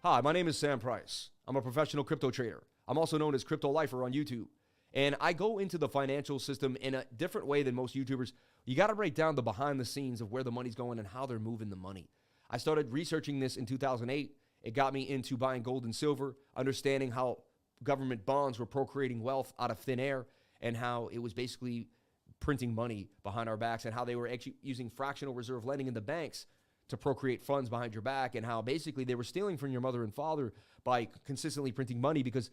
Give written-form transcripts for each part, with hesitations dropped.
Hi, my name is Sam Price. I'm a professional crypto trader. I'm also known as Crypto Lifer on YouTube. And I go into the financial system in a different way than most YouTubers. You got to break down the behind the scenes of where the money's going and how they're moving the money. I started researching this in 2008. It got me into buying gold and silver, understanding how government bonds were procreating wealth out of thin air and how it was basically printing money behind our backs and how they were actually using fractional reserve lending in the banks to procreate funds behind your back, and how basically they were stealing from your mother and father by consistently printing money, because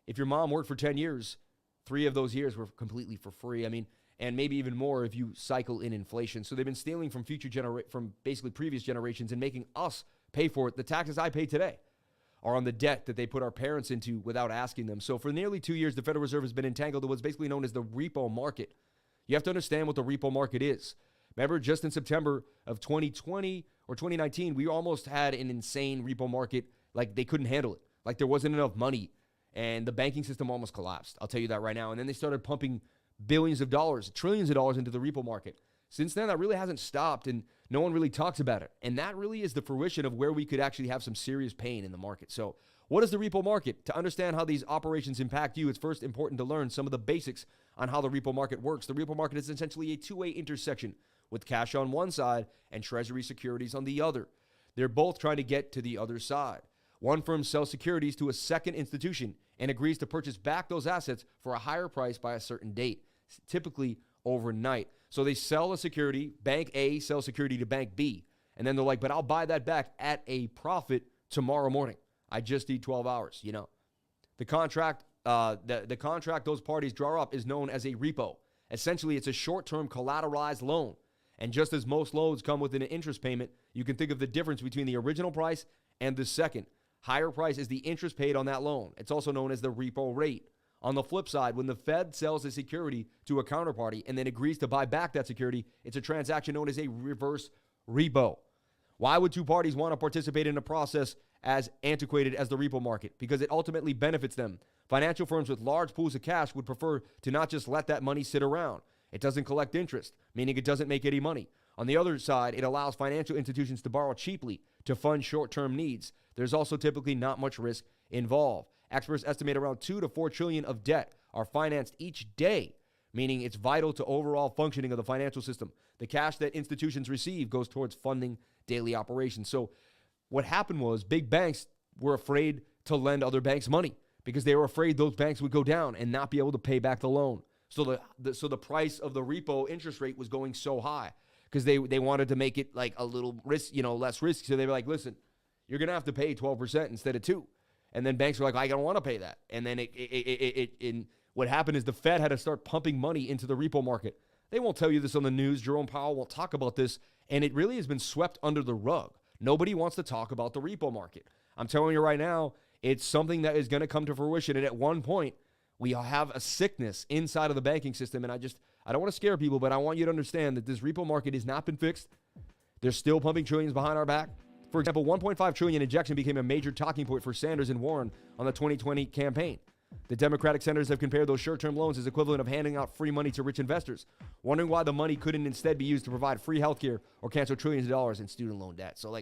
if your mom worked for 10 years, 3 of those years were completely for free. I mean, and maybe even more if you cycle in inflation. So they've been stealing from from basically previous generations and making us pay for it. The taxes I pay today are on the debt that they put our parents into without asking them. So for nearly 2 years, the Federal Reserve has been entangled in what's basically known as the repo market. You have to understand what the repo market is. Remember, just in September of 2020 or 2019, we almost had an insane repo market. Like, they couldn't handle it. Like, there wasn't enough money. And the banking system almost collapsed. I'll tell you that right now. And then they started pumping billions of dollars, trillions of dollars into the repo market. Since then, that really hasn't stopped, and no one really talks about it. And that really is the fruition of where we could actually have some serious pain in the market. So what is the repo market? To understand how these operations impact you, it's first important to learn some of the basics on how the repo market works. The repo market is essentially a two-way intersection with cash on one side and treasury securities on the other. They're both trying to get to the other side. One firm sells securities to a second institution and agrees to purchase back those assets for a higher price by a certain date, typically overnight. So they sell a security, Bank A sells security to Bank B, and then they're like, but I'll buy that back at a profit tomorrow morning. I just need 12 hours, you know. The contract those parties draw up is known as a repo. Essentially, it's a short-term collateralized loan. And just as most loans come with an interest payment, you can think of the difference between the original price and the second. Higher price is the interest paid on that loan. It's also known as the repo rate. On the flip side, when the Fed sells a security to a counterparty and then agrees to buy back that security, it's a transaction known as a reverse repo. Why would two parties want to participate in a process as antiquated as the repo market? Because it ultimately benefits them. Financial firms with large pools of cash would prefer to not just let that money sit around. It doesn't collect interest, meaning it doesn't make any money. On the other side, it allows financial institutions to borrow cheaply to fund short-term needs. There's also typically not much risk involved. Experts estimate around 2 to 4 trillion of debt are financed each day, meaning it's vital to overall functioning of the financial system. The cash that institutions receive goes towards funding daily operations. So what happened was big banks were afraid to lend other banks money because they were afraid those banks would go down and not be able to pay back the loan. So the price of the repo interest rate was going so high because they wanted to make it like a little risk, less risky. So they were like, listen, you're going to have to pay 12% instead of 2%. And then banks were like, I don't want to pay that. And then what happened is the Fed had to start pumping money into the repo market. They won't tell you this on the news. Jerome Powell won't talk about this. And it really has been swept under the rug. Nobody wants to talk about the repo market. I'm telling you right now, it's something that is going to come to fruition. And at one point, we have a sickness inside of the banking system. And I don't want to scare people, but I want you to understand that this repo market has not been fixed. They're still pumping trillions behind our back. For example, 1.5 trillion injection became a major talking point for Sanders and Warren on the 2020 campaign. The Democratic senators have compared those short-term loans as equivalent of handing out free money to rich investors, wondering why the money couldn't instead be used to provide free healthcare or cancel trillions of dollars in student loan debt. So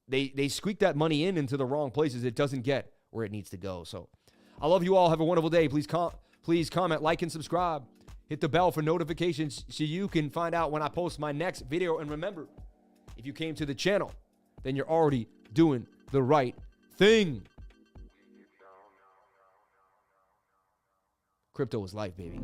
they squeak that money into the wrong places. It doesn't get where it needs to go. So I love you all. Have a wonderful day. Please comment, like, and subscribe. Hit the bell for notifications so you can find out when I post my next video. And remember, if you came to the channel, then you're already doing the right thing. Crypto is life, baby.